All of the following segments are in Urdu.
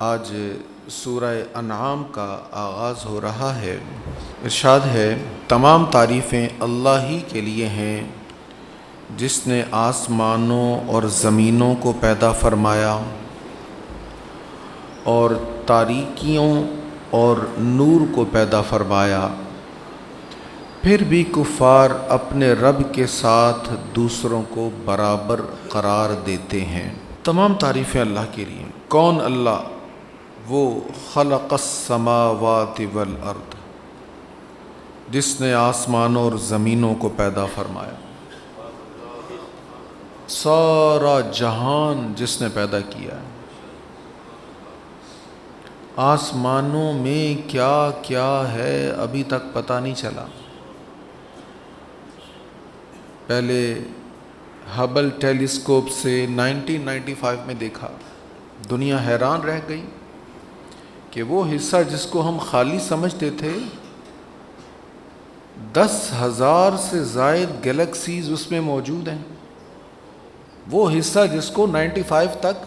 آج سورہ انعام کا آغاز ہو رہا ہے۔ ارشاد ہے، تمام تعریفیں اللہ ہی کے لیے ہیں جس نے آسمانوں اور زمینوں کو پیدا فرمایا اور تاریکیوں اور نور کو پیدا فرمایا۔ پھر بھی کفار اپنے رب کے ساتھ دوسروں کو برابر قرار دیتے ہیں۔ تمام تعریفیں اللہ کے لیے۔ کون اللہ؟ وہ خلق السماوات والارض، جس نے آسمانوں اور زمینوں کو پیدا فرمایا۔ سارا جہان جس نے پیدا کیا ہے۔ آسمانوں میں کیا کیا ہے ابھی تک پتہ نہیں چلا۔ پہلے ہبل ٹیلیسکوپ سے 1995 میں دیکھا، دنیا حیران رہ گئی کہ وہ حصہ جس کو ہم خالی سمجھتے تھے، 10,000 سے زائد گیلیکسیز اس میں موجود ہیں۔ وہ حصہ جس کو 95 تک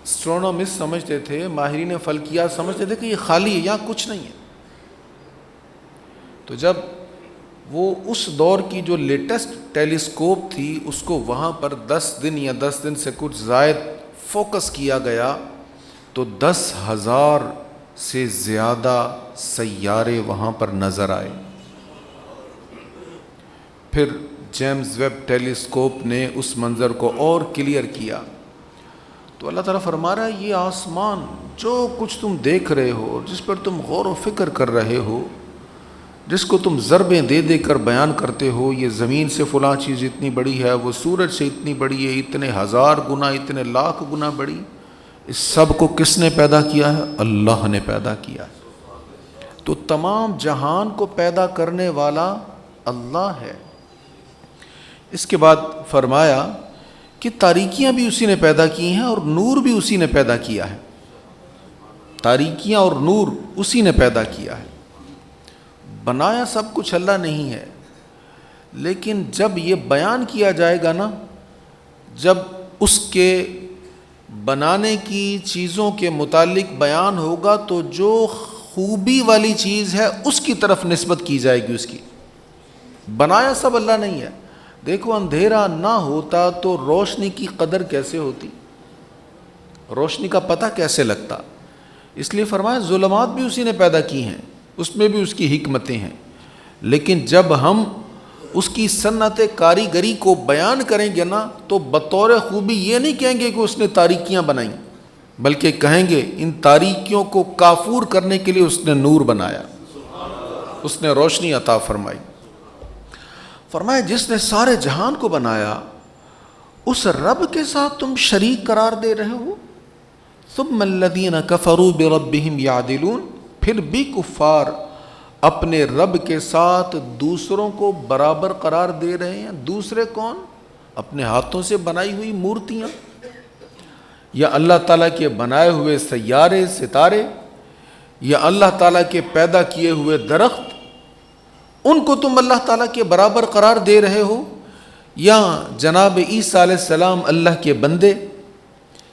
اسٹرونومسٹ سمجھتے تھے، ماہرین فلکیات سمجھتے تھے کہ یہ خالی ہے، یہاں کچھ نہیں ہے۔ تو جب وہ اس دور کی جو لیٹسٹ ٹیلیسکوپ تھی، اس کو وہاں پر 10 دن یا 10 دن سے کچھ زائد فوکس کیا گیا تو 10,000 سے زیادہ سیارے وہاں پر نظر آئے۔ پھر جیمز ویب ٹیلیسکوپ نے اس منظر کو اور کلیئر کیا تو اللہ تعالیٰ فرما رہا ہے، یہ آسمان جو کچھ تم دیکھ رہے ہو، جس پر تم غور و فکر کر رہے ہو، جس کو تم ضربیں دے دے کر بیان کرتے ہو، یہ زمین سے فلاں چیز اتنی بڑی ہے، وہ سورج سے اتنی بڑی ہے، اتنے 1000 گنا، اتنے لاکھ گنا بڑی، اس سب کو کس نے پیدا کیا ہے؟ اللہ نے پیدا کیا ہے۔ تو تمام جہان کو پیدا کرنے والا اللہ ہے۔ اس کے بعد فرمایا کہ تاریکیاں بھی اسی نے پیدا کی ہیں اور نور بھی اسی نے پیدا کیا ہے۔ تاریکیاں اور نور اسی نے پیدا کیا ہے۔ بنایا سب کچھ اللہ نہیں ہے، لیکن جب یہ بیان کیا جائے گا نا، جب اس کے بنانے کی چیزوں کے متعلق بیان ہوگا تو جو خوبی والی چیز ہے اس کی طرف نسبت کی جائے گی۔ اس کی بنایا سب اللہ نہیں ہے۔ دیکھو، اندھیرا نہ ہوتا تو روشنی کی قدر کیسے ہوتی، روشنی کا پتہ کیسے لگتا؟ اس لیے فرمایا ظلمات بھی اسی نے پیدا کی ہیں، اس میں بھی اس کی حکمتیں ہیں، لیکن جب ہم اس کی صنعت کاریگری کو بیان کریں گے نا تو بطور خوبی یہ نہیں کہیں گے کہ اس نے تاریکیاں بنائیں، بلکہ کہیں گے ان تاریکیوں کو کافور کرنے کے لیے اس نے نور بنایا، اس نے روشنی عطا فرمائی۔ فرمایا جس نے سارے جہان کو بنایا، اس رب کے ساتھ تم شریک قرار دے رہے ہو۔ ثم الذین کفروا بربہم یعدلون، پھر بھی کفار اپنے رب کے ساتھ دوسروں کو برابر قرار دے رہے ہیں۔ دوسرے کون؟ اپنے ہاتھوں سے بنائی ہوئی مورتیاں، یا اللہ تعالیٰ کے بنائے ہوئے سیارے، ستارے، یا اللہ تعالیٰ کے پیدا کیے ہوئے درخت، ان کو تم اللہ تعالیٰ کے برابر قرار دے رہے ہو، یا جناب عیسیٰ علیہ السلام اللہ کے بندے،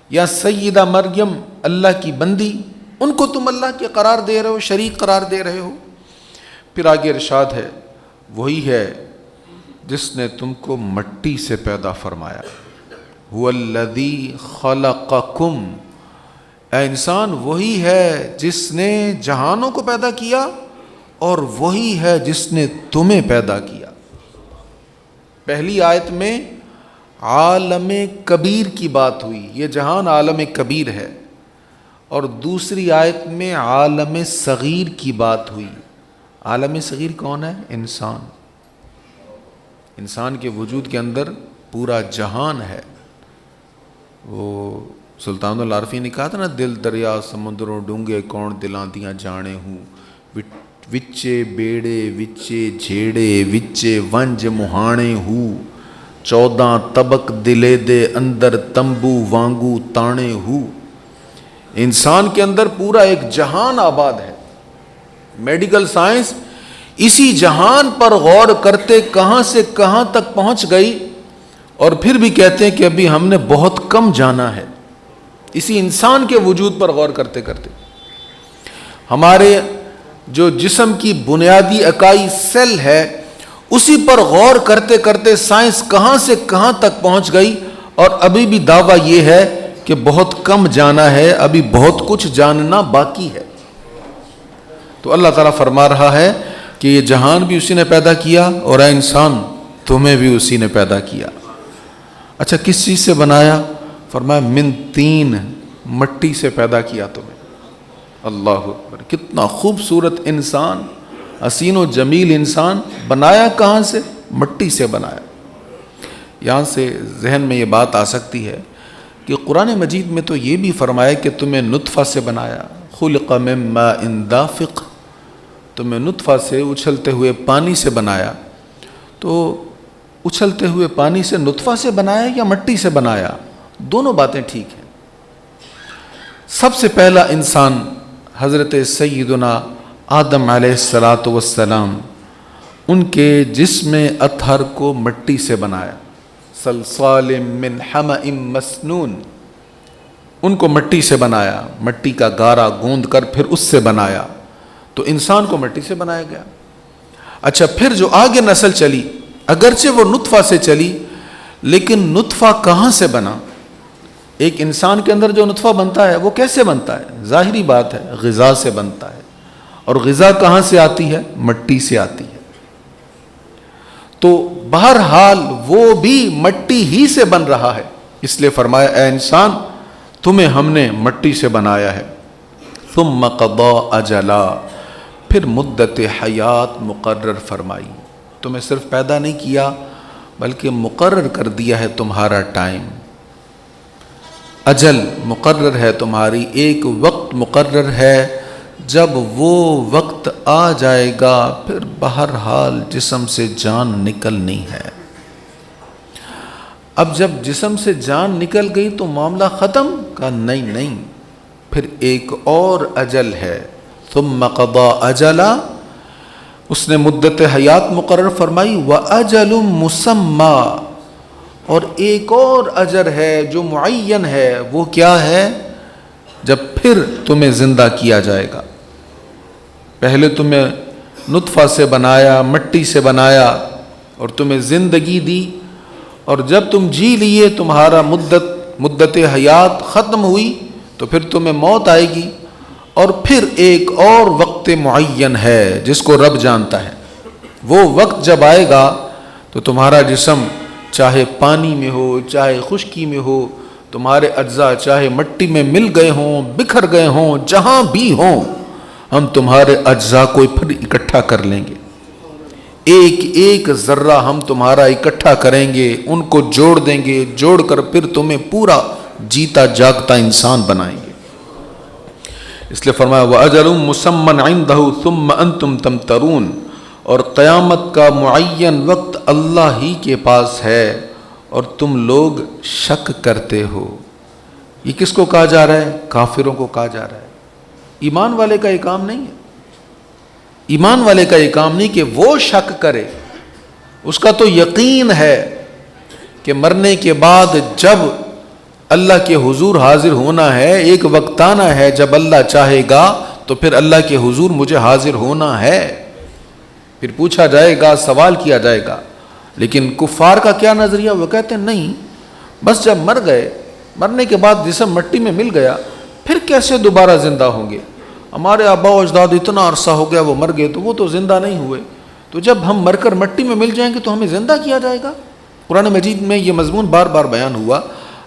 یا سیدہ مریم اللہ کی بندی، ان کو تم اللہ کے قرار دے رہے ہو، شریک قرار دے رہے ہو۔ پھر آگے ارشاد ہے، وہی ہے جس نے تم کو مٹی سے پیدا فرمایا۔ هو الذی خلقکم، اے انسان وہی ہے جس نے جہانوں کو پیدا کیا اور وہی ہے جس نے تمہیں پیدا کیا۔ پہلی آیت میں عالم کبیر کی بات ہوئی، یہ جہان عالم کبیر ہے، اور دوسری آیت میں عالم صغیر کی بات ہوئی۔ عالم صغیر کون ہے؟ انسان۔ انسان کے وجود کے اندر پورا جہان ہے۔ وہ سلطان العارفین نے کہا تھا نا، دل دریا سمندروں ڈونگے کون دلاں دیاں جانے ہوں، وچے بیڑے وچے جھیڑے وچے ونج مہانے ہو، 14 طبق دلے دے اندر تمبو وانگو تانے ہو۔ انسان کے اندر پورا ایک جہان آباد ہے۔ میڈیکل سائنس اسی جہان پر غور کرتے کہاں سے کہاں تک پہنچ گئی، اور پھر بھی کہتے ہیں کہ ابھی ہم نے بہت کم جانا ہے۔ اسی انسان کے وجود پر غور کرتے کرتے ہمارے جو جسم کی بنیادی اکائی سیل ہے اسی پر غور کرتے کرتے سائنس کہاں سے کہاں تک پہنچ گئی، اور ابھی بھی دعویٰ یہ ہے کہ بہت کم جانا ہے، ابھی بہت کچھ جاننا باقی ہے۔ تو اللہ تعالیٰ فرما رہا ہے کہ یہ جہان بھی اسی نے پیدا کیا، اور اے انسان تمہیں بھی اسی نے پیدا کیا۔ اچھا کس چیز سے بنایا؟ فرمایا من تین، مٹی سے پیدا کیا تمہیں۔ اللہ اکبر، کتنا خوبصورت انسان، حسین و جمیل انسان، بنایا کہاں سے؟ مٹی سے بنایا۔ یہاں سے ذہن میں یہ بات آ سکتی ہے کہ قرآن مجید میں تو یہ بھی فرمایا کہ تمہیں نطفہ سے بنایا، خلق من ماء دافق، تمہیں نطفہ سے اچھلتے ہوئے پانی سے بنایا۔ تو اچھلتے ہوئے پانی سے نطفہ سے بنایا یا مٹی سے بنایا؟ دونوں باتیں ٹھیک ہیں۔ سب سے پہلا انسان حضرت سیدنا آدم علیہ السلام، ان کے جسم اطہر کو مٹی سے بنایا، صلصال من حمأ مسنون، ان کو مٹی سے بنایا، مٹی کا گارا گوندھ کر پھر اس سے بنایا، تو انسان کو مٹی سے بنایا گیا۔ اچھا پھر جو آگے نسل چلی، اگرچہ وہ نطفہ سے چلی لیکن نطفہ کہاں سے بنا؟ ایک انسان کے اندر جو نطفہ بنتا ہے وہ کیسے بنتا ہے؟ ظاہری بات ہے غذا سے بنتا ہے، اور غذا کہاں سے آتی ہے؟ مٹی سے آتی ہے۔ تو بہرحال وہ بھی مٹی ہی سے بن رہا ہے، اس لیے فرمایا اے انسان تمہیں ہم نے مٹی سے بنایا ہے۔ ثم قضى اجلا، پھر مدت حیات مقرر فرمائی، تمہیں صرف پیدا نہیں کیا بلکہ مقرر کر دیا ہے تمہارا ٹائم، اجل مقرر ہے تمہاری، ایک وقت مقرر ہے، جب وہ وقت آ جائے گا پھر بہرحال جسم سے جان نکلنی ہے۔ اب جب جسم سے جان نکل گئی تو معاملہ ختم؟ کہا نہیں، پھر ایک اور اجل ہے۔ ثم قضى اجلا، اس نے مدت حیات مقرر فرمائی، وَأَجَلٌ مُّسَمَّى، اور ایک اور اجر ہے جو معین ہے، وہ کیا ہے؟ جب پھر تمہیں زندہ کیا جائے گا۔ پہلے تمہیں نطفہ سے بنایا، مٹی سے بنایا، اور تمہیں زندگی دی، اور جب تم جی لیے تمہارا مدت حیات ختم ہوئی تو پھر تمہیں موت آئے گی، اور پھر ایک اور وقت معین ہے جس کو رب جانتا ہے۔ وہ وقت جب آئے گا تو تمہارا جسم چاہے پانی میں ہو چاہے خشکی میں ہو، تمہارے اجزاء چاہے مٹی میں مل گئے ہوں، بکھر گئے ہوں، جہاں بھی ہوں، ہم تمہارے اجزاء کو پھر اکٹھا کر لیں گے، ایک ایک ذرہ ہم تمہارا اکٹھا کریں گے، ان کو جوڑ دیں گے، جوڑ کر پھر تمہیں پورا جیتا جاگتا انسان بنائیں گے۔ اس لیے فرمایا وَأَجَلٌ مُّسَمًّى عِندَهُ ثُمَّ أَنْتُمْ تَمْتَرُونَ، اور قیامت کا معین وقت اللہ ہی کے پاس ہے اور تم لوگ شک کرتے ہو۔ یہ کس کو کہا جا رہا ہے؟ کافروں کو کہا جا رہا ہے۔ ایمان والے کا یہ کام نہیں ہے، ایمان والے کا یہ کام نہیں کہ وہ شک کرے، اس کا تو یقین ہے کہ مرنے کے بعد جب اللہ کے حضور حاضر ہونا ہے، ایک وقت آنا ہے جب اللہ چاہے گا تو پھر اللہ کے حضور مجھے حاضر ہونا ہے، پھر پوچھا جائے گا، سوال کیا جائے گا۔ لیکن کفار کا کیا نظریہ؟ وہ کہتے ہیں نہیں، بس جب مر گئے، مرنے کے بعد جسم مٹی میں مل گیا، پھر کیسے دوبارہ زندہ ہوں گے؟ ہمارے آباء و اجداد اتنا عرصہ ہو گیا وہ مر گئے تو وہ تو زندہ نہیں ہوئے، تو جب ہم مر کر مٹی میں مل جائیں گے تو ہمیں زندہ کیا جائے گا۔ قرآن مجید میں یہ مضمون بار بار بیان ہوا۔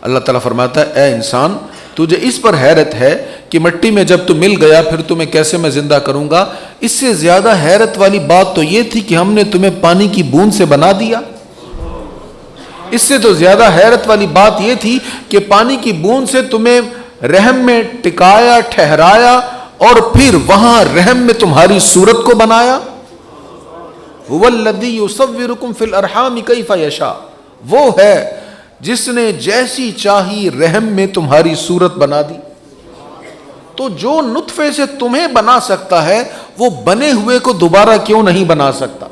اللہ تعالیٰ فرماتا ہے اے انسان تجھے اس پر حیرت ہے کہ مٹی میں جب تو مل گیا پھر تمہیں کیسے میں زندہ کروں گا؟ اس سے زیادہ حیرت والی بات تو یہ تھی کہ ہم نے تمہیں پانی کی بوند سے بنا دیا۔ اس سے تو زیادہ حیرت والی بات یہ تھی کہ پانی کی بوند سے تمہیں رحم میں ٹکایا، ٹھہرایا، اور پھر وہاں رحم میں تمہاری صورت کو بنایا۔ هو الذی یصورکم فی الارحام کیف یشاء، وہ ہے جس نے جیسی چاہی رحم میں تمہاری صورت بنا دی۔ تو جو نطفے سے تمہیں بنا سکتا ہے وہ بنے ہوئے کو دوبارہ کیوں نہیں بنا سکتا؟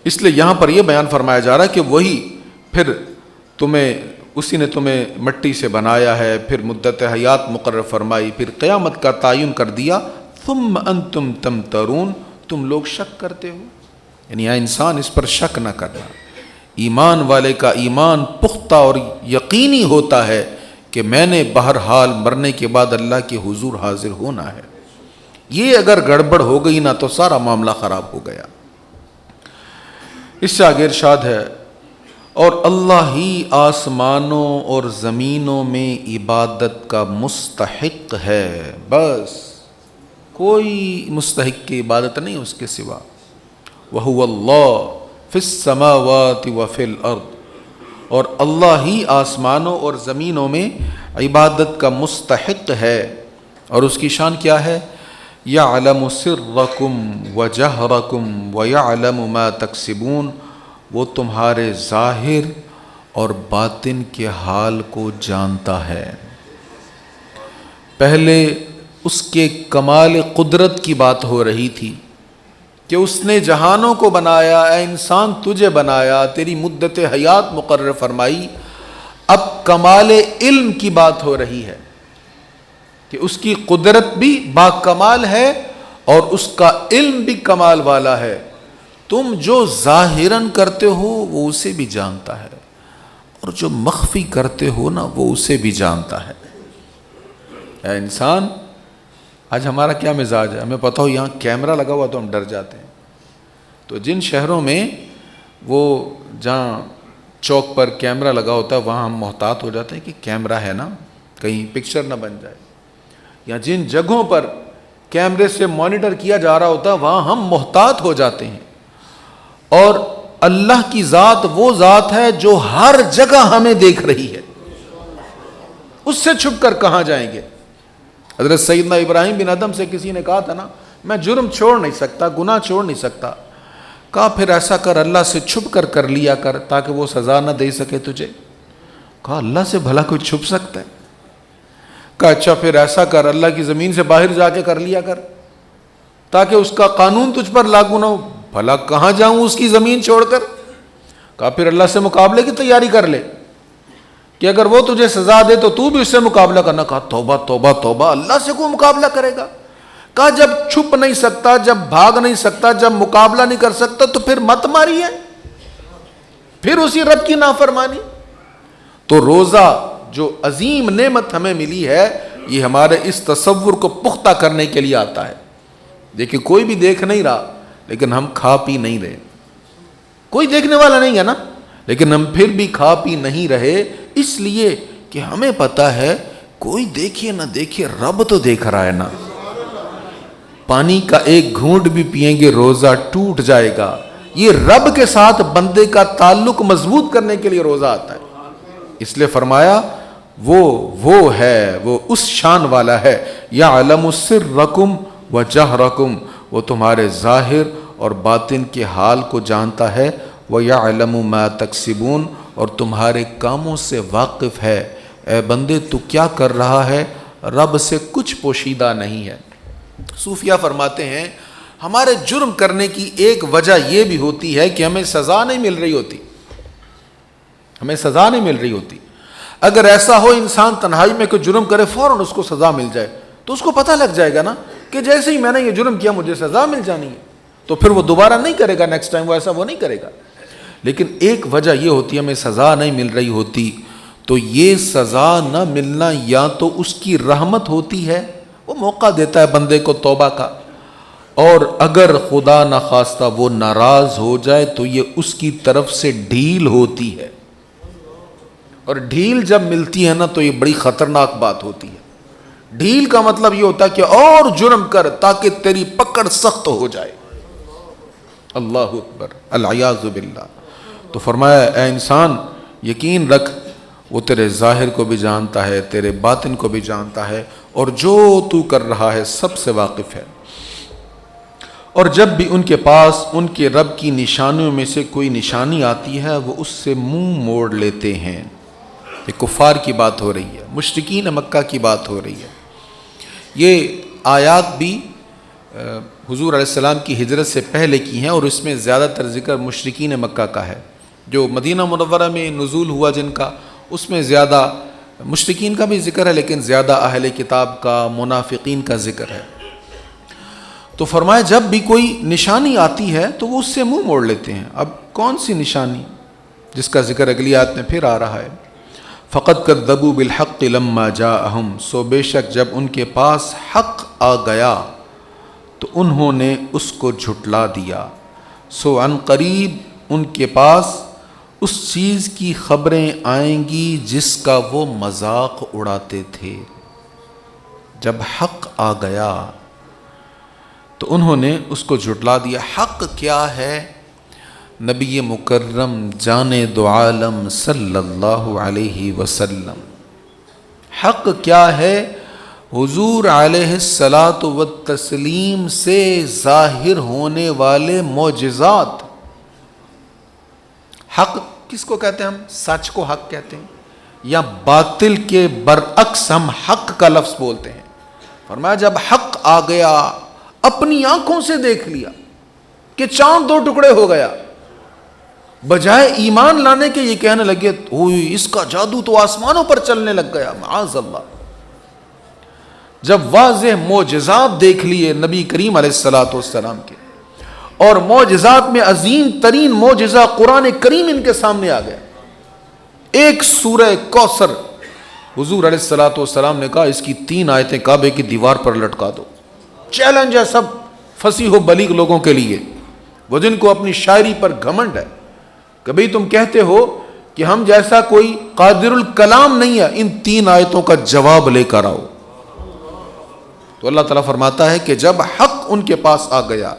اس لیے یہاں پر یہ بیان فرمایا جا رہا ہے کہ وہی پھر تمہیں اسی نے تمہیں مٹی سے بنایا ہے، پھر مدت حیات مقرر فرمائی، پھر قیامت کا تعین کر دیا، ثم انتم تمترون، تم لوگ شک کرتے ہو. یعنی اے انسان اس پر شک نہ کرنا. ایمان والے کا ایمان پختہ اور یقینی ہوتا ہے کہ میں نے بہرحال مرنے کے بعد اللہ کے حضور حاضر ہونا ہے. یہ اگر گڑبڑ ہو گئی نا تو سارا معاملہ خراب ہو گیا. اس سے آگے ارشاد ہے، اور اللہ ہی آسمانوں اور زمینوں میں عبادت کا مستحق ہے، بس کوئی مستحق کی عبادت نہیں اس کے سوا. وَهُوَ اللَّهُ فِي السَّمَاوَاتِ وَفِي الْأَرْضِ، اور اللہ ہی آسمانوں اور زمینوں میں عبادت کا مستحق ہے. اور اس کی شان کیا ہے؟ يَعْلَمُ سِرَّكُمْ وَجَهْرَكُمْ وَيَعْلَمُ مَا تَكْسِبُونَ، وہ تمہارے ظاہر اور باطن کے حال کو جانتا ہے. پہلے اس کے کمال قدرت کی بات ہو رہی تھی کہ اس نے جہانوں کو بنایا، اے انسان تجھے بنایا، تیری مدت حیات مقرر فرمائی. اب کمال علم کی بات ہو رہی ہے کہ اس کی قدرت بھی با کمال ہے اور اس کا علم بھی کمال والا ہے. تم جو ظاہراً کرتے ہو وہ اسے بھی جانتا ہے، اور جو مخفی کرتے ہو نا وہ اسے بھی جانتا ہے. اے انسان، آج ہمارا کیا مزاج ہے؟ ہمیں پتہ ہو یہاں کیمرہ لگا ہوا تو ہم ڈر جاتے ہیں. تو جن شہروں میں وہ جہاں چوک پر کیمرہ لگا ہوتا ہے وہاں ہم محتاط ہو جاتے ہیں کہ کیمرہ ہے نا، کہیں پکچر نہ بن جائے. یا جن جگہوں پر کیمرے سے مانیٹر کیا جا رہا ہوتا ہے وہاں ہم محتاط ہو جاتے ہیں. اور اللہ کی ذات وہ ذات ہے جو ہر جگہ ہمیں دیکھ رہی ہے، اس سے چھپ کر کہاں جائیں گے؟ حضرت سیدنا ابراہیم بن ادم سے کسی نے کہا تھا نا، میں جرم چھوڑ نہیں سکتا، گناہ چھوڑ نہیں سکتا. کہا پھر ایسا کر، اللہ سے چھپ کر لیا کر تاکہ وہ سزا نہ دے سکے تجھے. کہا اللہ سے بھلا کوئی چھپ سکتا ہے؟ کہا اچھا پھر ایسا کر، اللہ کی زمین سے باہر جا کے کر لیا کر تاکہ اس کا قانون تجھ پر لاگو نہ ہو. بھلا کہاں جاؤں اس کی زمین چھوڑ کر؟ کہا پھر اللہ سے مقابلے کی تیاری کر لے کہ اگر وہ تجھے سزا دے تو تو بھی اس سے مقابلہ کرنا. کہا توبہ توبہ توبہ، اللہ سے کوئی مقابلہ کرے گا؟ کہا جب چھپ نہیں سکتا، جب بھاگ نہیں سکتا، جب مقابلہ نہیں کر سکتا تو پھر مت ماری ہے، پھر اسی رب کی نافرمانی. تو روزہ جو عظیم نعمت ہمیں ملی ہے یہ ہمارے اس تصور کو پختہ کرنے کے لیے آتا ہے. دیکھیں کوئی بھی دیکھ نہیں رہا لیکن ہم کھا پی نہیں رہے. کوئی دیکھنے والا نہیں ہے نا، لیکن ہم پھر بھی کھا پی نہیں رہے، اس لیے کہ ہمیں پتہ ہے کوئی دیکھے نہ دیکھے رب تو دیکھ رہا ہے نا. پانی کا ایک گھونٹ بھی پیئیں گے روزہ ٹوٹ جائے گا. یہ رب کے ساتھ بندے کا تعلق مضبوط کرنے کے لیے روزہ آتا ہے. اس لیے فرمایا وہ ہے، وہ اس شان والا ہے، یعلم سرکم وجہرکم، وہ تمہارے ظاہر اور باطن کے حال کو جانتا ہے. وَيَعْلَمُ مَا تَكْسِبُونَ، اور تمہارے کاموں سے واقف ہے. اے بندے تو کیا کر رہا ہے؟ رب سے کچھ پوشیدہ نہیں ہے. صوفیہ فرماتے ہیں ہمارے جرم کرنے کی ایک وجہ یہ بھی ہوتی ہے کہ ہمیں سزا نہیں مل رہی ہوتی. ہمیں سزا نہیں مل رہی ہوتی. اگر ایسا ہو انسان تنہائی میں کوئی جرم کرے فوراً اس کو سزا مل جائے تو اس کو پتہ لگ جائے گا نا کہ جیسے ہی میں نے یہ جرم کیا مجھے سزا مل جانی ہے، تو پھر وہ دوبارہ نہیں کرے گا، نیکسٹ ٹائم وہ نہیں کرے گا. لیکن ایک وجہ یہ ہوتی ہے ہمیں سزا نہیں مل رہی ہوتی. تو یہ سزا نہ ملنا یا تو اس کی رحمت ہوتی ہے، وہ موقع دیتا ہے بندے کو توبہ کا، اور اگر خدا نخواستہ وہ ناراض ہو جائے تو یہ اس کی طرف سے ڈھیل ہوتی ہے. اور ڈھیل جب ملتی ہے نا تو یہ بڑی خطرناک بات ہوتی ہے. ڈھیل کا مطلب یہ ہوتا ہے کہ اور جرم کر تاکہ تیری پکڑ سخت ہو جائے. اللہ اکبر، العیاذ باللہ. تو فرمایا اے انسان یقین رکھ وہ تیرے ظاہر کو بھی جانتا ہے، تیرے باطن کو بھی جانتا ہے، اور جو تو کر رہا ہے سب سے واقف ہے. اور جب بھی ان کے پاس ان کے رب کی نشانیوں میں سے کوئی نشانی آتی ہے وہ اس سے منہ موڑ لیتے ہیں. یہ کفار کی بات ہو رہی ہے، مشرکین مکہ کی بات ہو رہی ہے. یہ آیات بھی حضور علیہ السلام کی ہجرت سے پہلے کی ہیں، اور اس میں زیادہ تر ذکر مشرکین مکہ کا ہے. جو مدینہ منورہ میں نزول ہوا جن کا، اس میں زیادہ مشرکین کا بھی ذکر ہے لیکن زیادہ اہل کتاب کا، منافقین کا ذکر ہے۔ تو فرمایا جب بھی کوئی نشانی آتی ہے تو وہ اس سے منہ موڑ لیتے ہیں۔ اب کون سی نشانی، جس کا ذکر اگلی آیت میں پھر آ رہا ہے، فقط کذبوا بالحق لما جاءہم، سو بے شک جب ان کے پاس حق آ گیا تو انہوں نے اس کو جھٹلا دیا، سو عن قریب ان کے پاس اس چیز کی خبریں آئیں گی جس کا وہ مذاق اڑاتے تھے۔ جب حق آ گیا تو انہوں نے اس کو جھٹلا دیا۔ حق کیا ہے؟ نبی مکرم جان دو عالم صلی اللہ علیہ وسلم۔ حق کیا ہے؟ حضور علیہ الصلاۃ والتسلیم سے ظاہر ہونے والے معجزات۔ حق کس کو کہتے ہیں ہم؟ سچ کو حق کہتے ہیں، یا باطل کے برعکس ہم حق کا لفظ بولتے ہیں۔ فرمایا جب حق آ گیا، اپنی آنکھوں سے دیکھ لیا کہ چاند دو ٹکڑے ہو گیا، بجائے ایمان لانے کے یہ کہنے لگے اوہ اس کا جادو تو آسمانوں پر چلنے لگ گیا، معاذ اللہ۔ جب واضح معجزات دیکھ لیے نبی کریم علیہ الصلاۃ والسلام کے، اور معجزات میں عظیم ترین معجزہ قرآن کریم ان کے سامنے آ گیا، ایک سورہ کوثر، حضور علیہ الصلاۃ والسلام نے کہا اس کی 3 آیتیں کعبے کی دیوار پر لٹکا دو۔ چیلنج ہے سب فصیح و بلیغ لوگوں کے لیے، وہ جن کو اپنی شاعری پر گھمنڈ ہے۔ کبھی تم کہتے ہو کہ ہم جیسا کوئی قادر الکلام نہیں ہے، ان 3 آیتوں کا جواب لے کر آؤ۔ تو اللہ تعالیٰ فرماتا ہے کہ جب حق ان کے پاس آ گیا،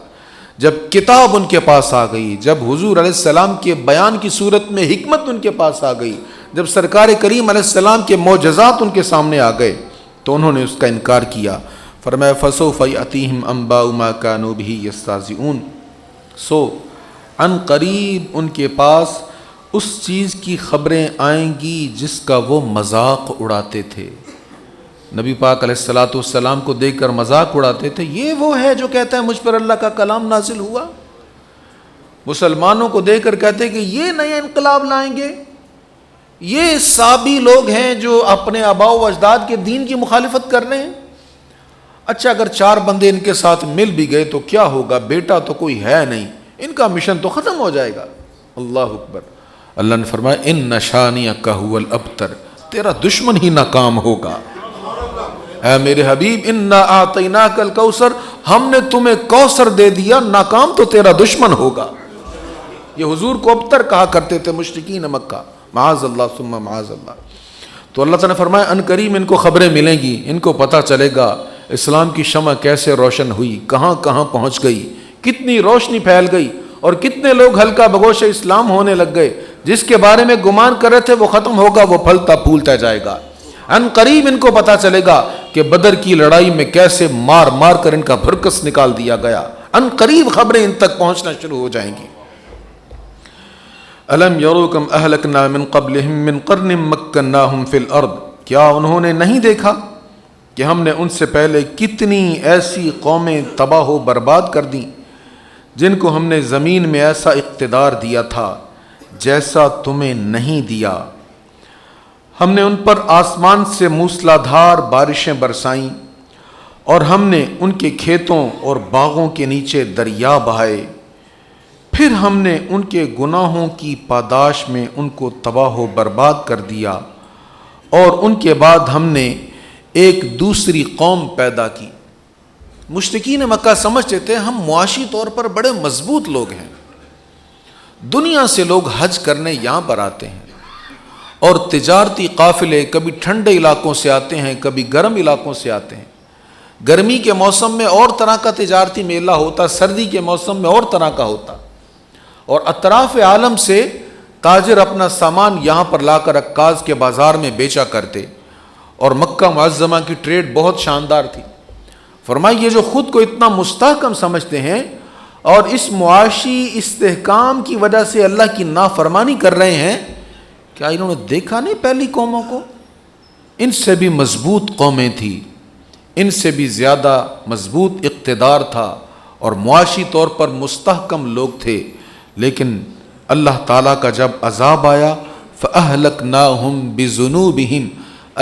جب کتاب ان کے پاس آ گئی، جب حضور علیہ السلام کے بیان کی صورت میں حکمت ان کے پاس آ گئی، جب سرکار کریم علیہ السلام کے معجزات ان کے سامنے آ گئے تو انہوں نے اس کا انکار کیا۔ فرمایا فسوف یأتیہم انباء ما کانوا بہ یستہزئون، سو عن قریب ان کے پاس اس چیز کی خبریں آئیں گی جس کا وہ مذاق اڑاتے تھے۔ نبی پاک علیہ الصلاۃ والسلام کو دیکھ کر مذاق اڑاتے تھے، یہ وہ ہے جو کہتا ہے مجھ پر اللہ کا کلام نازل ہوا۔ مسلمانوں کو دیکھ کر کہتے کہ یہ نیا انقلاب لائیں گے، یہ سابی لوگ ہیں جو اپنے آباء و اجداد کے دین کی مخالفت کر رہے ہیں۔ اچھا اگر 4 بندے ان کے ساتھ مل بھی گئے تو کیا ہوگا، بیٹا تو کوئی ہے نہیں، ان کا مشن تو ختم ہو جائے گا۔ اللہ اکبر۔ اللہ نے فرمایا ان شانئک ھو الابتر، تیرا دشمن ہی ناکام ہوگا۔ اے میرے حبیب انا اعطیناک الکوثر، ہم نے تمہیں کوثر دے دیا، ناکام تو تیرا دشمن ہوگا۔ یہ حضور کو ابتر کہا کرتے تھے مشرکین مکہ، معاذ اللہ ثم معاذ اللہ۔ تو اللہ تعالیٰ نے فرمایا ان قریب ان کو خبریں ملیں گی، ان کو پتہ چلے گا اسلام کی شمع کیسے روشن ہوئی، کہاں کہاں پہنچ گئی، کتنی روشنی پھیل گئی، اور کتنے لوگ ہلکا بگوش اسلام ہونے لگ گئے۔ جس کے بارے میں گمان کر رہے تھے وہ ختم ہوگا، وہ پھلتا پھولتا جائے گا۔ ان قریب ان کو پتہ چلے گا کہ بدر کی لڑائی میں کیسے مار مار کر ان کا بھرکس نکال دیا گیا۔ ان قریب خبریں ان تک پہنچنا شروع ہو جائیں گی۔ الم یروا کم اہلکنا من قبلہم من قرن مکناہم فی الارض، کیا انہوں نے نہیں دیکھا کہ ہم نے ان سے پہلے کتنی ایسی قومیں تباہ و برباد کر دیں جن کو ہم نے زمین میں ایسا اقتدار دیا تھا جیسا تمہیں نہیں دیا۔ ہم نے ان پر آسمان سے موسلا دھار بارشیں برسائیں، اور ہم نے ان کے کھیتوں اور باغوں کے نیچے دریا بہائے، پھر ہم نے ان کے گناہوں کی پاداش میں ان کو تباہ و برباد کر دیا، اور ان کے بعد ہم نے ایک دوسری قوم پیدا کی۔ مشرکین مکہ سمجھتے تھے ہم معاشی طور پر بڑے مضبوط لوگ ہیں، دنیا سے لوگ حج کرنے یہاں پر آتے ہیں، اور تجارتی قافلے کبھی ٹھنڈے علاقوں سے آتے ہیں، کبھی گرم علاقوں سے آتے ہیں۔ گرمی کے موسم میں اور طرح کا تجارتی میلہ ہوتا، سردی کے موسم میں اور طرح کا ہوتا، اور اطراف عالم سے تاجر اپنا سامان یہاں پر لا کر عکاظ کے بازار میں بیچا کرتے، اور مکہ معظمہ کی ٹریڈ بہت شاندار تھی۔ فرمایا یہ جو خود کو اتنا مستحکم سمجھتے ہیں اور اس معاشی استحکام کی وجہ سے اللہ کی نافرمانی کر رہے ہیں، کیا انہوں نے دیکھا نہیں پہلی قوموں کو؟ ان سے بھی مضبوط قومیں تھیں، ان سے بھی زیادہ مضبوط اقتدار تھا، اور معاشی طور پر مستحکم لوگ تھے، لیکن اللہ تعالیٰ کا جب عذاب آیا فَأَهْلَكْنَاهُمْ بِذُنُوبِهِمْ،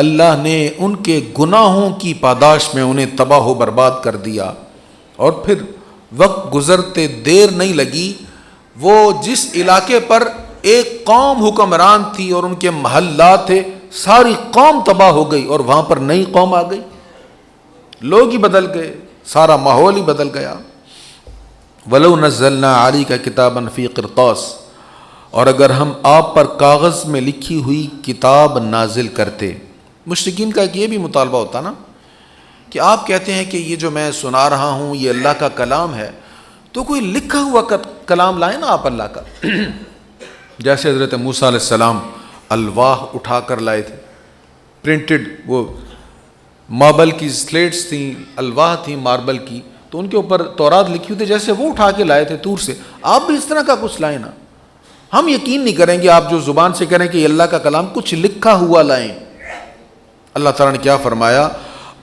اللہ نے ان کے گناہوں کی پاداش میں انہیں تباہ و برباد کر دیا۔ اور پھر وقت گزرتے دیر نہیں لگی، وہ جس علاقے پر ایک قوم حکمران تھی اور ان کے محلات تھے، ساری قوم تباہ ہو گئی اور وہاں پر نئی قوم آ گئی، لوگ ہی بدل گئے، سارا ماحول ہی بدل گیا۔ وَلَوْ نَزَّلْنَا عَلَيْكَ كِتَابًا فِي قِرْطَاسٍ، اور اگر ہم آپ پر کاغذ میں لکھی ہوئی کتاب نازل کرتے۔ مشرکین کا ایک یہ بھی مطالبہ ہوتا نا کہ آپ کہتے ہیں کہ یہ جو میں سنا رہا ہوں یہ اللہ کا کلام ہے، تو کوئی لکھا ہوا کلام لائیں نا آپ اللہ کا۔ جیسے حضرت موسیٰ علیہ السلام الواح اٹھا کر لائے تھے، پرنٹڈ، وہ ماربل کی سلیٹس تھیں، الواح تھیں ماربل کی، تو ان کے اوپر تورات لکھی ہوئی تھی، جیسے وہ اٹھا کے لائے تھے طور سے، آپ بھی اس طرح کا کچھ لائیں نا۔ ہم یقین نہیں کریں گے آپ جو زبان سے کریں کہ یہ اللہ کا کلام، کچھ لکھا ہوا لائیں۔ اللہ تعالیٰ نے کیا فرمایا،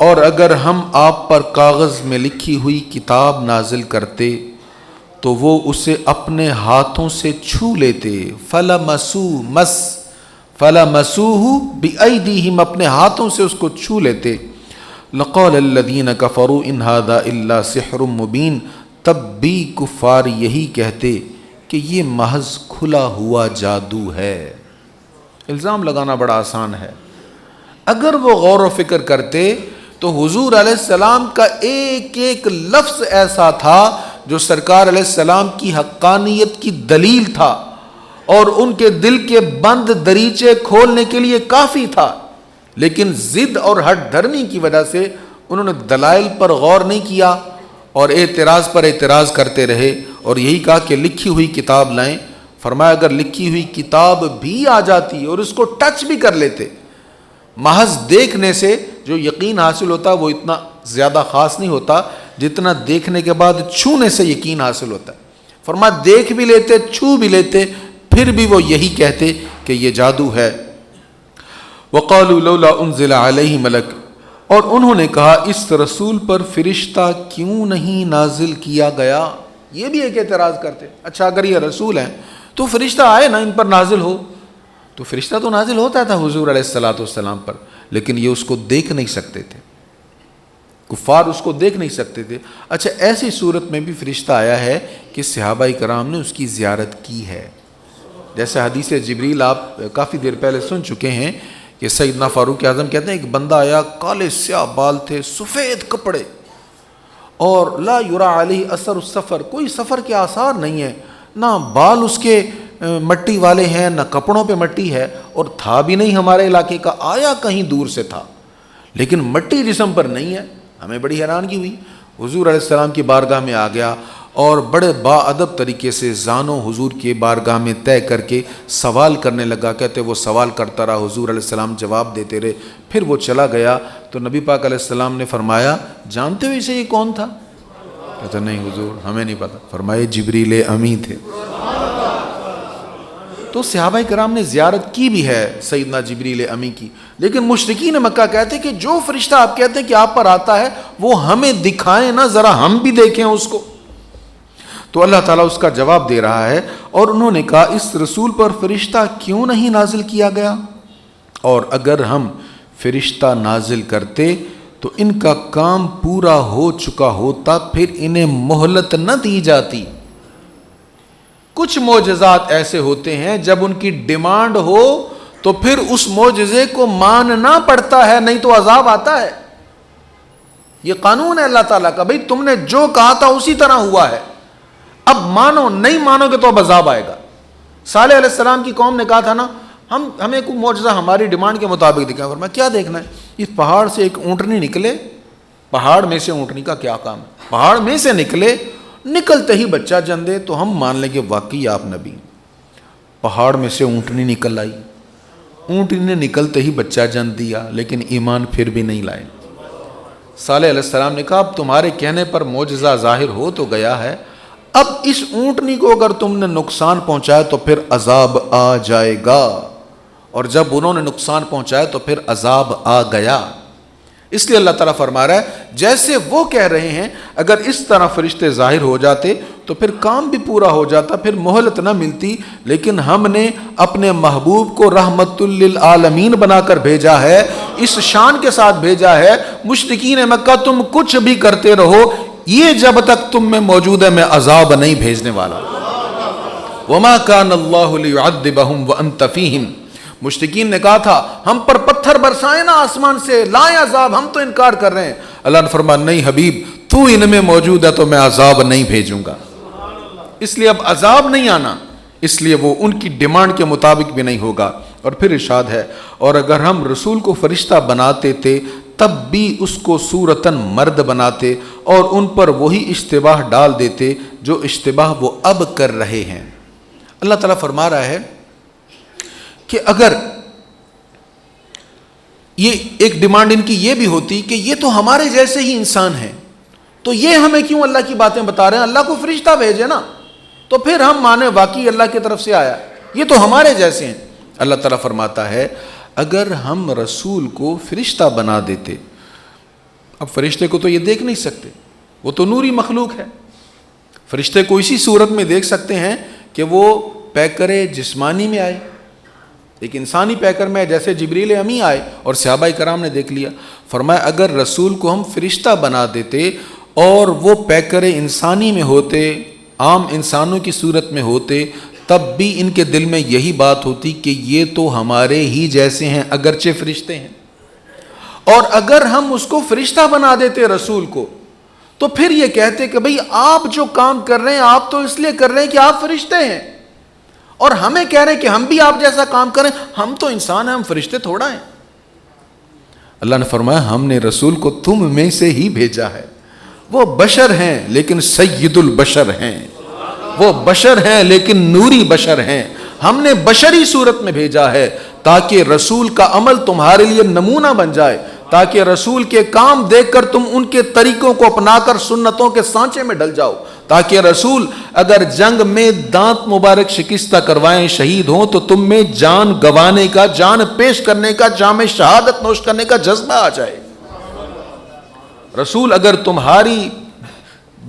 اور اگر ہم آپ پر کاغذ میں لکھی ہوئی کتاب نازل کرتے تو وہ اسے اپنے ہاتھوں سے چھو لیتے، فَلَمَسُوهُ بِأَيْدِيهِمْ، اپنے ہاتھوں سے اس کو چھو لیتے۔ لَقَالَ الَّذِينَ كَفَرُوا إِنْ هَذَا إِلَّا سِحْرٌ مُبِينٌ، تب بھی کفار یہی کہتے کہ یہ محض کھلا ہوا جادو ہے۔ الزام لگانا بڑا آسان ہے، اگر وہ غور و فکر کرتے تو حضور علیہ السلام کا ایک ایک لفظ ایسا تھا جو سرکار علیہ السلام کی حقانیت کی دلیل تھا اور ان کے دل کے بند دریچے کھولنے کے لیے کافی تھا، لیکن ضد اور ہٹ دھرمی کی وجہ سے انہوں نے دلائل پر غور نہیں کیا اور اعتراض پر اعتراض کرتے رہے، اور یہی کہا کہ لکھی ہوئی کتاب لائیں۔ فرمایا اگر لکھی ہوئی کتاب بھی آ جاتی اور اس کو ٹچ بھی کر لیتے، محض دیکھنے سے جو یقین حاصل ہوتا وہ اتنا زیادہ خاص نہیں ہوتا جتنا دیکھنے کے بعد چھونے سے یقین حاصل ہوتا ہے۔ فرمایا دیکھ بھی لیتے، چھو بھی لیتے، پھر بھی وہ یہی کہتے کہ یہ جادو ہے۔ وَقَالُوا لَوْلَا أُنزِلَ عَلَيْهِ مَلَكٌ، اور انہوں نے کہا اس رسول پر فرشتہ کیوں نہیں نازل کیا گیا۔ یہ بھی ایک اعتراض کرتے، اچھا اگر یہ رسول ہیں تو فرشتہ آئے نا ان پر نازل ہو، تو فرشتہ تو نازل ہوتا تھا حضور علیہ السلام پر، لیکن یہ اس کو دیکھ نہیں سکتے تھے، کفار اس کو دیکھ نہیں سکتے تھے۔ اچھا ایسی صورت میں بھی فرشتہ آیا ہے کہ صحابہ کرام نے اس کی زیارت کی ہے، جیسے حدیث جبریل آپ کافی دیر پہلے سن چکے ہیں کہ سیدنا فاروق اعظم کہتے ہیں ایک بندہ آیا، کالے سیاہ بال تھے، سفید کپڑے، اور لا یرا علیہ اثر السفر، کوئی سفر کے آثار نہیں ہے، نہ بال اس کے مٹی والے ہیں نہ کپڑوں پہ مٹی ہے، اور تھا بھی نہیں ہمارے علاقے کا، آیا کہیں دور سے تھا، لیکن مٹی جسم پر نہیں ہے۔ ہمیں بڑی حیرانگی ہوئی، حضور علیہ السلام کی بارگاہ میں آ گیا اور بڑے با ادب طریقے سے زانوں حضور کی بارگاہ میں طے کر کے سوال کرنے لگا، کہتے وہ سوال کرتا رہا، حضور علیہ السلام جواب دیتے رہے، پھر وہ چلا گیا تو نبی پاک علیہ السلام نے فرمایا جانتے ہو اسے یہ کون تھا؟ کہتا نہیں حضور ہمیں نہیں پتا۔ فرمائے جبریل امی تھے۔ تو صحابہ کرام نے زیارت کی بھی ہے سیدنا جبریل امی کی، لیکن مشرکین مکہ کہتے کہ جو فرشتہ آپ کہتے ہیں کہ آپ پر آتا ہے وہ ہمیں دکھائیں نا، ذرا ہم بھی دیکھیں اس کو۔ تو اللہ تعالیٰ اس کا جواب دے رہا ہے، اور انہوں نے کہا اس رسول پر فرشتہ کیوں نہیں نازل کیا گیا، اور اگر ہم فرشتہ نازل کرتے تو ان کا کام پورا ہو چکا ہوتا، پھر انہیں مہلت نہ دی جاتی۔ کچھ معجزات ایسے ہوتے ہیں جب ان کی ڈیمانڈ ہو تو پھر اس معجزے کو ماننا پڑتا ہے، نہیں تو عذاب آتا ہے۔ یہ قانون ہے اللہ تعالیٰ کا، بھئی تم نے جو کہا تھا اسی طرح ہوا ہے، اب مانو، نہیں مانو گے تو اب عذاب آئے گا۔ صالح علیہ السلام کی قوم نے کہا تھا نا ہمیں کوئی معجزہ ہماری ڈیمانڈ کے مطابق دکھا، فرمایا کیا دیکھنا ہے؟ اس پہاڑ سے ایک اونٹنی نکلے، پہاڑ میں سے اونٹنی کا کیا کام ہے؟ پہاڑ میں سے نکلے، نکلتے ہی بچہ جن دے تو ہم مان لیں کہ واقعی آپ نبی۔ پہاڑ میں سے اونٹنی نکل آئی، اونٹنی نے نکلتے ہی بچہ جن دیا، لیکن ایمان پھر بھی نہیں لائے۔ صالح علیہ السلام نے کہا اب تمہارے کہنے پر معجزہ ظاہر ہو تو گیا ہے، اب اس اونٹنی کو اگر تم نے نقصان پہنچایا تو پھر عذاب آ جائے گا، اور جب انہوں نے نقصان پہنچایا تو پھر عذاب آ گیا۔ اس لیے اللہ تعالیٰ فرما رہا ہے جیسے وہ کہہ رہے ہیں اگر اس طرح فرشتے ظاہر ہو جاتے تو پھر کام بھی پورا ہو جاتا، پھر مہلت نہ ملتی، لیکن ہم نے اپنے محبوب کو رحمت للعالمین بنا کر بھیجا ہے، اس شان کے ساتھ بھیجا ہے مشرکین مکہ تم کچھ بھی کرتے رہو، یہ جب تک تم میں موجود ہے میں عذاب نہیں بھیجنے والا۔ وما كان الله ليعذبهم وانت فيهم، مشرکین نے کہا تھا ہم پر پتھر برسائے نا آسمان سے، لائیں عذاب، ہم تو انکار کر رہے ہیں۔ اللہ نے فرمایا نہیں حبیب، تو ان میں موجود ہے تو میں عذاب نہیں بھیجوں گا، اس لیے اب عذاب نہیں آنا، اس لیے وہ ان کی ڈیمانڈ کے مطابق بھی نہیں ہوگا۔ اور پھر ارشاد ہے اور اگر ہم رسول کو فرشتہ بناتے تھے تب بھی اس کو صورتاً مرد بناتے اور ان پر وہی اشتباہ ڈال دیتے جو اشتباہ وہ اب کر رہے ہیں۔ اللہ تعالیٰ فرما رہا ہے کہ اگر یہ ایک ڈیمانڈ ان کی یہ بھی ہوتی کہ یہ تو ہمارے جیسے ہی انسان ہیں، تو یہ ہمیں کیوں اللہ کی باتیں بتا رہے ہیں، اللہ کو فرشتہ بھیجے نا، تو پھر ہم مانے واقعی اللہ کی طرف سے آیا، یہ تو ہمارے جیسے ہیں۔ اللہ تعالیٰ فرماتا ہے اگر ہم رسول کو فرشتہ بنا دیتے، اب فرشتے کو تو یہ دیکھ نہیں سکتے، وہ تو نوری مخلوق ہے، فرشتے کو اسی صورت میں دیکھ سکتے ہیں کہ وہ پیکر جسمانی میں آئے، ایک انسانی پیکر میں، جیسے جبریل امی آئے اور صحابہ کرام نے دیکھ لیا۔ فرمایا اگر رسول کو ہم فرشتہ بنا دیتے اور وہ پیکر انسانی میں ہوتے، عام انسانوں کی صورت میں ہوتے، تب بھی ان کے دل میں یہی بات ہوتی کہ یہ تو ہمارے ہی جیسے ہیں اگرچہ فرشتے ہیں۔ اور اگر ہم اس کو فرشتہ بنا دیتے رسول کو، تو پھر یہ کہتے کہ بھئی آپ جو کام کر رہے ہیں آپ تو اس لیے کر رہے ہیں کہ آپ فرشتے ہیں، اور ہمیں کہہ رہے ہیں کہ ہم بھی آپ جیسا کام کریں، ہم تو انسان ہیں، ہم فرشتے تھوڑا ہیں۔ اللہ نے فرمایا ہم نے رسول کو تم میں سے ہی بھیجا ہے، وہ بشر ہیں لیکن سید البشر ہیں، وہ بشر ہیں لیکن نوری بشر ہیں، ہم نے بشری صورت میں بھیجا ہے تاکہ رسول کا عمل تمہارے لیے نمونہ بن جائے، تاکہ رسول کے کام دیکھ کر تم ان کے طریقوں کو اپنا کر سنتوں کے سانچے میں ڈل جاؤ، تاکہ رسول اگر جنگ میں دانت مبارک شکستہ کروائیں شہید ہوں تو تم میں جان گوانے کا، جان پیش کرنے کا، جام شہادت نوش کرنے کا جذبہ آ جائے۔ رسول اگر تمہاری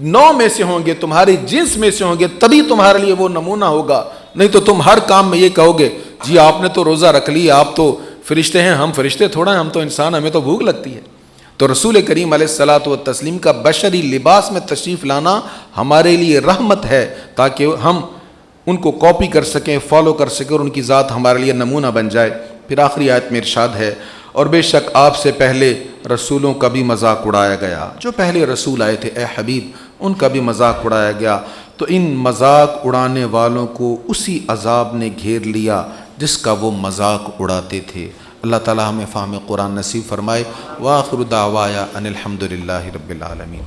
نوع میں سے ہوں گے، تمہاری جنس میں سے ہوں گے، تبھی تمہارے لیے وہ نمونہ ہوگا، نہیں تو تم ہر کام میں یہ کہو گے جی آپ نے تو روزہ رکھ لی، آپ تو فرشتے ہیں، ہم فرشتے تھوڑا ہیں، ہم تو انسان، ہمیں تو بھوک لگتی ہے۔ تو رسول کریم علیہ الصلاۃ والتسلیم کا بشری لباس میں تشریف لانا ہمارے لیے رحمت ہے تاکہ ہم ان کو کاپی کر سکیں، فالو کر سکیں، اور ان کی ذات ہمارے لیے نمونہ بن جائے۔ پھر آخری آیت میں ارشاد ہے اور بے شک آپ سے پہلے رسولوں کا بھی مذاق اڑایا گیا، جو پہلے رسول آئے تھے اے حبیب ان کا بھی مذاق اڑایا گیا، تو ان مذاق اڑانے والوں کو اسی عذاب نے گھیر لیا جس کا وہ مذاق اڑاتے تھے۔ اللہ تعالی ہمیں فہم قرآن نصیب فرمائے۔ وآخر دعوایا ان الحمد للہ رب العالمین۔